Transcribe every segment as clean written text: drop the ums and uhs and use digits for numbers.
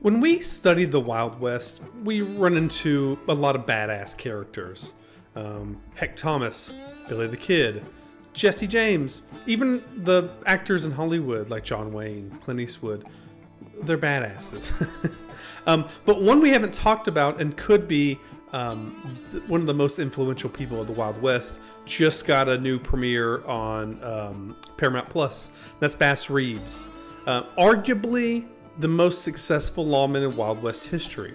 When we study the Wild West, we run into a lot of badass characters. Heck Thomas, Billy the Kid, Jesse James, even the actors in Hollywood like John Wayne, Clint Eastwood, they're badasses. But one we haven't talked about and could be one of the most influential people of the Wild West just got a new premiere on Paramount Plus. That's Bass Reeves. Arguably the most successful lawman in Wild West history.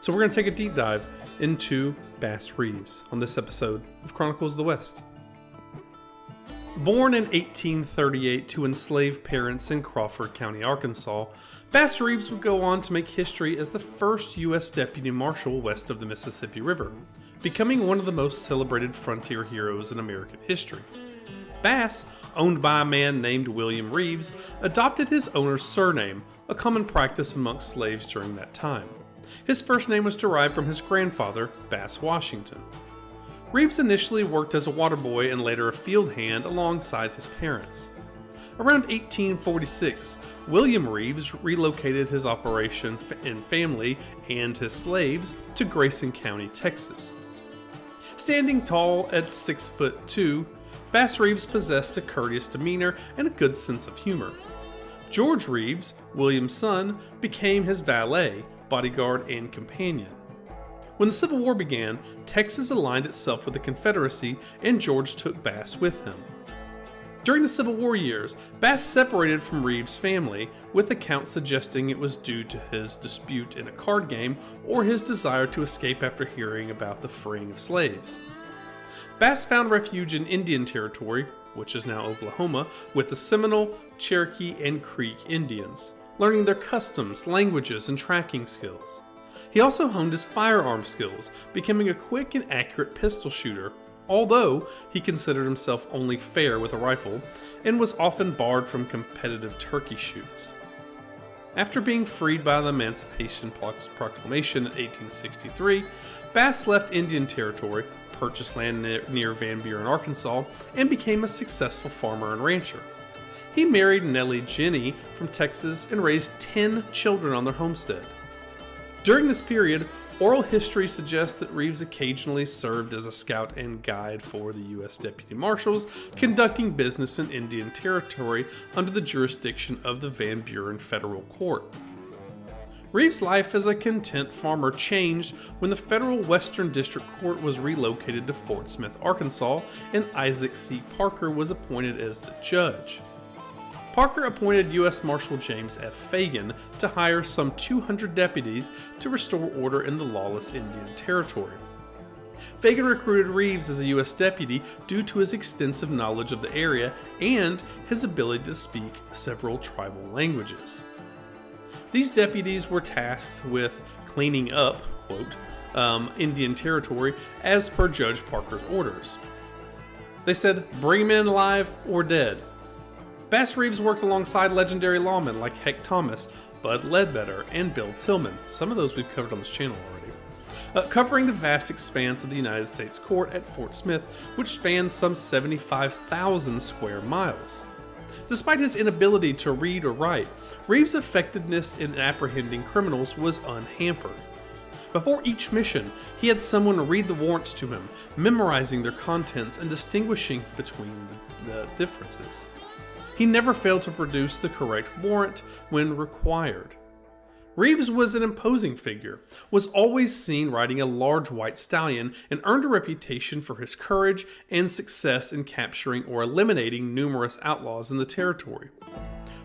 So we're going to take a deep dive into Bass Reeves on this episode of Chronicles of the West. Born in 1838 to enslaved parents in Crawford County, Arkansas, Bass Reeves would go on to make history as the first U.S. Deputy Marshal west of the Mississippi River, becoming one of the most celebrated frontier heroes in American history. Bass, owned by a man named William Reeves, adopted his owner's surname, a common practice amongst slaves during that time. His first name was derived from his grandfather, Bass Washington. Reeves initially worked as a water boy and later a field hand alongside his parents. Around 1846, William Reeves relocated his operation and family and his slaves to Grayson County, Texas. Standing tall at 6'2", Bass Reeves possessed a courteous demeanor and a good sense of humor. George Reeves, William's son, became his valet, bodyguard, and companion. When the Civil War began, Texas aligned itself with the Confederacy, and George took Bass with him. During the Civil War years, Bass separated from Reeves' family, with accounts suggesting it was due to his dispute in a card game or his desire to escape after hearing about the freeing of slaves. Bass found refuge in Indian Territory, which is now Oklahoma, with the Seminole, Cherokee, and Creek Indians, learning their customs, languages, and tracking skills. He also honed his firearm skills, becoming a quick and accurate pistol shooter, although he considered himself only fair with a rifle, and was often barred from competitive turkey shoots. After being freed by the Emancipation Proclamation in 1863, Bass left Indian Territory, purchased land near Van Buren, Arkansas, and became a successful farmer and rancher. He married Nellie Jenny from Texas and raised 10 children on their homestead. During this period, oral history suggests that Reeves occasionally served as a scout and guide for the U.S. Deputy Marshals, conducting business in Indian Territory under the jurisdiction of the Van Buren Federal Court. Reeves' life as a content farmer changed when the Federal Western District Court was relocated to Fort Smith, Arkansas, and Isaac C. Parker was appointed as the judge. Parker appointed U.S. Marshal James F. Fagan to hire some 200 deputies to restore order in the lawless Indian Territory. Fagan recruited Reeves as a U.S. deputy due to his extensive knowledge of the area and his ability to speak several tribal languages. These deputies were tasked with cleaning up, quote, Indian Territory as per Judge Parker's orders. They said, bring him in alive or dead. Bass Reeves worked alongside legendary lawmen like Heck Thomas, Bud Ledbetter, and Bill Tillman. Some of those we've covered on this channel already. Covering the vast expanse of the United States Court at Fort Smith, which spans some 75,000 square miles. Despite his inability to read or write, Reeves' effectiveness in apprehending criminals was unhampered. Before each mission, he had someone read the warrants to him, memorizing their contents and distinguishing between the differences. He never failed to produce the correct warrant when required. Reeves was an imposing figure, was always seen riding a large white stallion, and earned a reputation for his courage and success in capturing or eliminating numerous outlaws in the territory.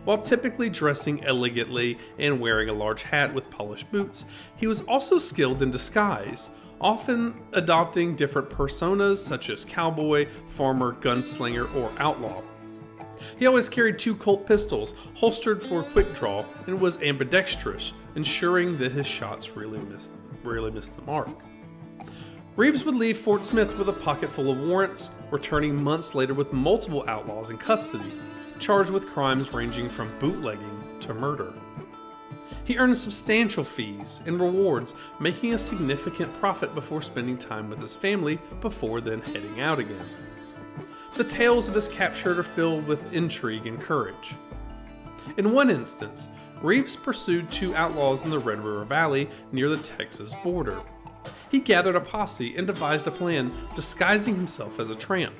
While typically dressing elegantly and wearing a large hat with polished boots, he was also skilled in disguise, often adopting different personas such as cowboy, farmer, gunslinger, or outlaw. He always carried 2 Colt pistols, holstered for a quick draw, and was ambidextrous, ensuring that his shots rarely missed the mark. Reeves would leave Fort Smith with a pocket full of warrants, returning months later with multiple outlaws in custody, charged with crimes ranging from bootlegging to murder. He earned substantial fees and rewards, making a significant profit before spending time with his family before then heading out again. The tales of his capture are filled with intrigue and courage. In one instance, Reeves pursued 2 outlaws in the Red River Valley near the Texas border. He gathered a posse and devised a plan, disguising himself as a tramp.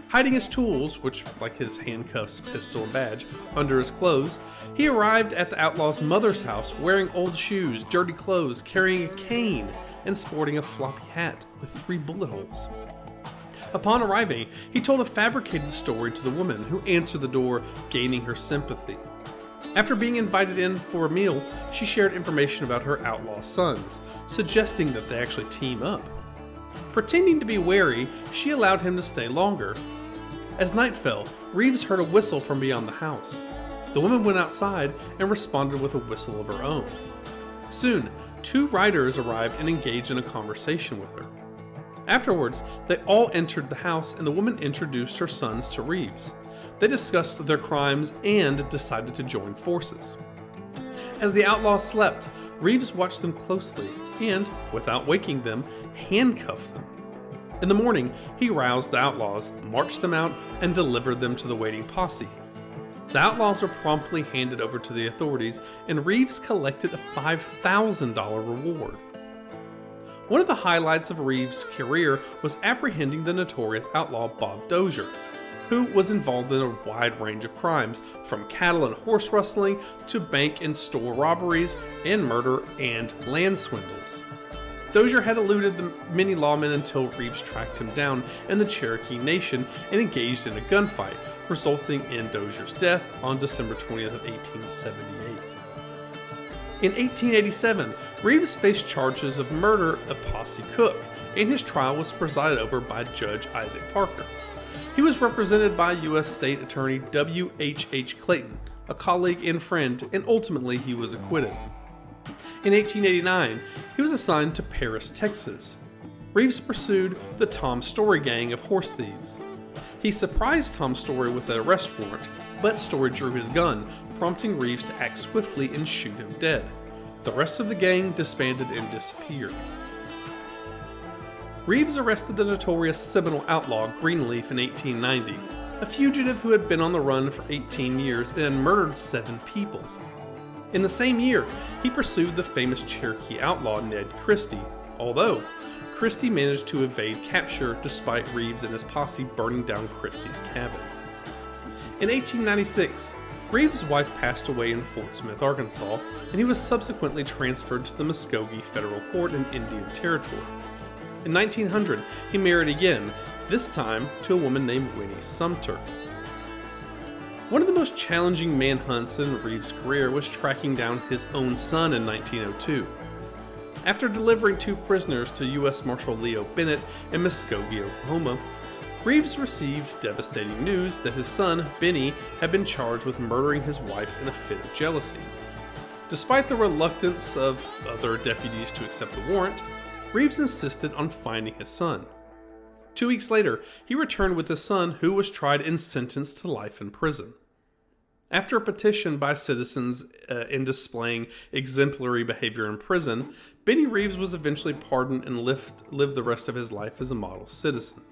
Hiding his tools, which like his handcuffs, pistol, and badge, under his clothes, he arrived at the outlaw's mother's house wearing old shoes, dirty clothes, carrying a cane, and sporting a floppy hat with 3 bullet holes. Upon arriving, he told a fabricated story to the woman, who answered the door, gaining her sympathy. After being invited in for a meal, she shared information about her outlaw sons, suggesting that they actually team up. Pretending to be wary, she allowed him to stay longer. As night fell, Reeves heard a whistle from beyond the house. The woman went outside and responded with a whistle of her own. Soon, 2 riders arrived and engaged in a conversation with her. Afterwards, they all entered the house and the woman introduced her sons to Reeves. They discussed their crimes and decided to join forces. As the outlaws slept, Reeves watched them closely and, without waking them, handcuffed them. In the morning, he roused the outlaws, marched them out, and delivered them to the waiting posse. The outlaws were promptly handed over to the authorities, and Reeves collected a $5,000 reward. One of the highlights of Reeves' career was apprehending the notorious outlaw Bob Dozier, who was involved in a wide range of crimes, from cattle and horse rustling to bank and store robberies and murder and land swindles. Dozier had eluded the many lawmen until Reeves tracked him down in the Cherokee Nation and engaged in a gunfight, resulting in Dozier's death on December 20th of 1878. In 1887, Reeves faced charges of murder of posse cook, and his trial was presided over by Judge Isaac Parker. He was represented by U.S. State Attorney W.H.H. Clayton, a colleague and friend, and ultimately he was acquitted. In 1889, he was assigned to Paris, Texas. Reeves pursued the Tom Story gang of horse thieves. He surprised Tom Story with an arrest warrant, but Story drew his gun, prompting Reeves to act swiftly and shoot him dead. The rest of the gang disbanded and disappeared. Reeves arrested the notorious Seminole outlaw Greenleaf in 1890, a fugitive who had been on the run for 18 years and had murdered 7 people. In the same year, he pursued the famous Cherokee outlaw Ned Christie, although Christie managed to evade capture despite Reeves and his posse burning down Christie's cabin. In 1896, Reeves' wife passed away in Fort Smith, Arkansas, and he was subsequently transferred to the Muskogee Federal Court in Indian Territory. In 1900, he married again, this time to a woman named Winnie Sumter. One of the most challenging manhunts in Reeves' career was tracking down his own son in 1902. After delivering 2 prisoners to U.S. Marshal Leo Bennett in Muskogee, Oklahoma, Reeves received devastating news that his son, Benny, had been charged with murdering his wife in a fit of jealousy. Despite the reluctance of other deputies to accept the warrant, Reeves insisted on finding his son. 2 weeks later, he returned with his son, who was tried and sentenced to life in prison. After a petition by citizens in displaying exemplary behavior in prison, Benny Reeves was eventually pardoned and lived the rest of his life as a model citizen.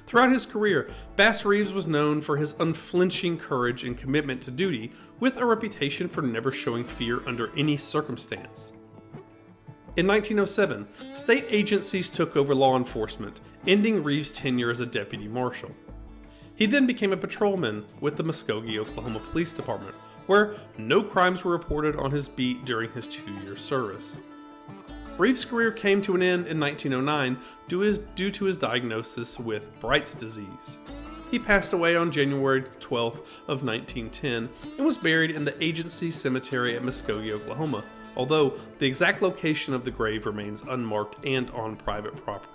Throughout his career, Bass Reeves was known for his unflinching courage and commitment to duty, with a reputation for never showing fear under any circumstance. In 1907, state agencies took over law enforcement, ending Reeves' tenure as a deputy marshal. He then became a patrolman with the Muskogee, Oklahoma Police Department, where no crimes were reported on his beat during his 2-year service. Reeves' career came to an end in 1909 due to his diagnosis with Bright's disease. He passed away on January 12th of 1910 and was buried in the agency cemetery at Muskogee, Oklahoma, although the exact location of the grave remains unmarked and on private property.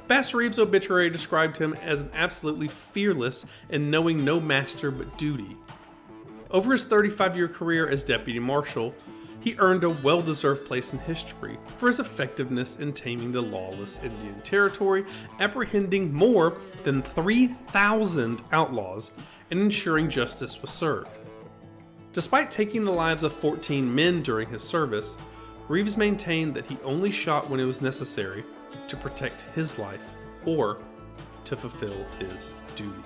Bass Reeves' obituary described him as an absolutely fearless and knowing no master but duty. Over his 35-year career as deputy marshal, he earned a well-deserved place in history for his effectiveness in taming the lawless Indian Territory, apprehending more than 3,000 outlaws, and ensuring justice was served. Despite taking the lives of 14 men during his service, Reeves maintained that he only shot when it was necessary to protect his life or to fulfill his duty.